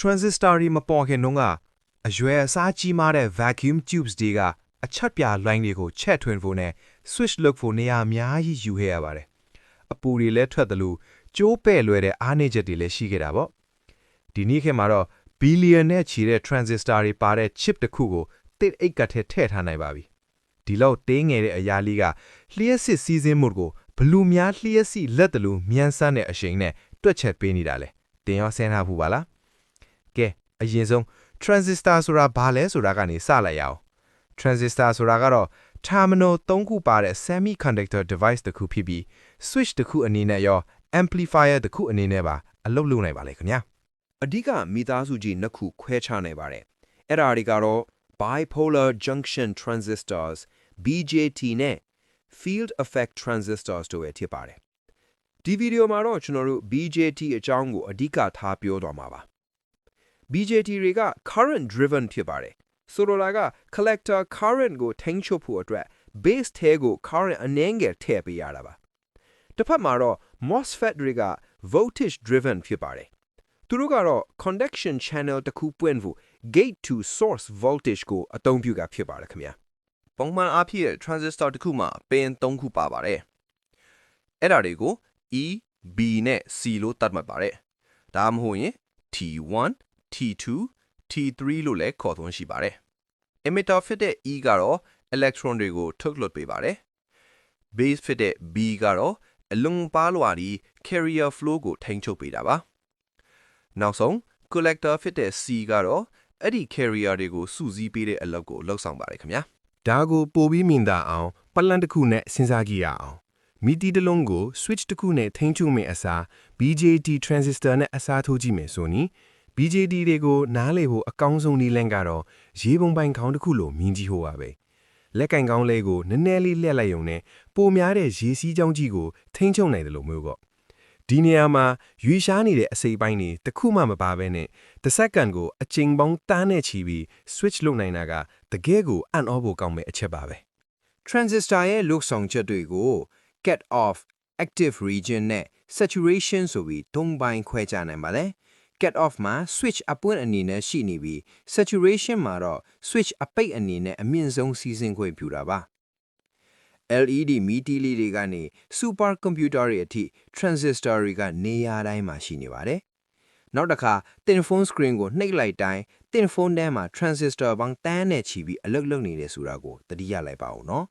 transistor တွေမပေါ်ခင်တုန်းကအရွယ်အစားကြီးမားတဲ့ vacuum tubes တွေကအချက်ပြလိုင်းတွေကိုချက်ထွင်ဖို့နဲ့ switch လုပ်ဖို့နေရာအများကြီးယူခဲ့ရပါတယ်အပူတွေလည်းထွက်တယ်လို့ကျိုးပဲ့လွယ်တဲ့အားနည်းချက်တွေလည်းရှိခဲ့တာပေါ့ဒီနေ့ခေတ်မှာတော့ဘီလီယံနဲ့ချီတဲ့ transistor တွေပါတဲ့ chip တစ်ခုကိုတစ်အိတ်ကထဲထည့်ထားနိုင်ပါပြီဒီလောက်တင်းငယ်တဲ့အရာလေးကလျှက်စစ်စီးစင်းမှုကိုဘလူများလျှက်စီလက်တလူမြန်ဆန်းတဲ့အချိန်နဲ့တွက်ချက်ပေးနေတာလေတင်ရောဆင်းထားဘူးပါလားကဲအရင်ဆုံး transistor ဆိုတာဘာလဲဆိုတာကနေစလိုက်ရအောင် transistor ဆိုတာကတော့ terminal 3ခုပါတဲ့ semiconductor device တစ်ခုဖြစ်ပြီး switch တစ်ခုအနေနဲ့ရော amplifier တစ်ခုအနေနဲ့ပါအလုပ်လုပ်နိုင်ပါလေခင်ဗျာအဓိကမိသားစုကြီးနှစ်ခုခွဲခြားနိုင်ပါတယ်အဲ့ဒါတွေကတော့ bipolar junction transistors BJT နဲ့ field effect transistors တို့ပဲဖြစ်ပါတယ်ဒီဗီဒီယိုမှာတော့ကျွန်တော်တို့ BJT အကြောင်းကိုအဓိကထားပြောသွားမှာပါ BJT တွေက current driven ဖြစ်ပါတယ်ဆိုလိုတာက collector current ကိုထိန်းချုပ်ဖို့အတွက် base ထဲကို current အနည်းငယ်ထည့်ပေးရတာပါတစ်ဖက်မှာတော့ MOSFET တွေက voltage driven ဖြစ်ပါတယ်သူတို့ကတော့ conduction channel တစ်ခုပွင့်ဖို့ gate to source voltage ကိုအသုံးပြုတာဖြစ်ပါတယ်ခင်ဗျာပုံမှန်အားဖြင့် transistor တစ်ခုမှာ pin 3ခုပါပါတယ်အဲ့ဒါတွေကို E B နဲ့ C လို့သတ်မှတ်ပါတယ်ဒါမှမဟုတ်ရင် T1 T2 T3 လို့လည်းခေါ်သွင်းရှိပါတယ် emitter ဖြစ်တဲ့ E ကတော့ electron တွေကိုထုတ်လွှတ်ပေးပါတယ် base ဖြစ်တဲ့ B ကတော့အလုံးပါလွှာဒီ carrier flow ကိုထိန်းချုပ်ပေးတာပါနောက်ဆုံး collector ဖြစ်တဲ့ C ကတော့အဲ့ဒီ carrier တွေကိုစုစည်းပေးတဲ့အလုပ်ကိုလုပ်ဆောင်ပါတယ်ခင်ဗျာဒါကိုပိုပြီးမြင်သာအောင်ပလန်တစ်ခုနဲ့စဉ်းစားကြည့်ရအောင်မီတီတစ်လုံးကို switch တစ်ခုနဲ့ထိန်းချုပ်မယ့်အစား BJT transistor နဲ့အစားထိုးကြည့်မယ်ဆိုရင် BJT တွေကိုနားလည်ဖို့အကောင်းဆုံးနည်းလမ်းကတော့ရေပုံပိုင်ခေါင်းတစ်ခုလိုမြင်ကြည့်ဖို့ပါပဲလက်ကင်ကောင်းလေးကိုနည်းနည်းလေးလှည့်လိုက်ရုံနဲ့ပိုများတဲ့ရေစီးကြောင်းကြီးကိုထိန်းချုပ်နိုင်တယ်လို့မျိုးပေါ့ဒီနေရာမှာရွေရှားနေတဲ့အစိပ်ပိုင်းတွေတစ်ခုမှမပါဘဲနဲ့တစ်စက္ကန့်ကိုအချိန်ပေါင်းတန်းနဲ့ချီပြီး switch လုပ်နိုင်တာကတကယ်ကိုအံ့ဩဖို့ကောင်းမဲ့အချက်ပါပဲ transistor ရဲ့လုပ်ဆောင်ချက်တွေကို cut off active region နဲ့ saturation ဆိုပြီး၃ပိုင်းခွဲခြားနိုင်ပါတယ် cut off မှာ switch အပွင့်အနေနဲ့ရှိနေပြီး saturation မှာတော့ switch အပိတ်အနေနဲ့အမြင့်ဆုံးစီးဆင်းခွင့်ပြုတာပါ LED မီတီလေးတွေကနေ super computer တွေအထိ transistor တွေကနေရာတိုင်းမှာရှိနေပါတယ်နောက်တစ်ခါ thin phone screen ကိုနှိပ်လိုက်တိုင်း thin phone ထဲမှာ transistor ပေါင်းတန်းနဲ့ချီပြီးအလုပ်လုပ်နေတယ်ဆိုတာကိုသတိရလိုက်ပါဦးနော်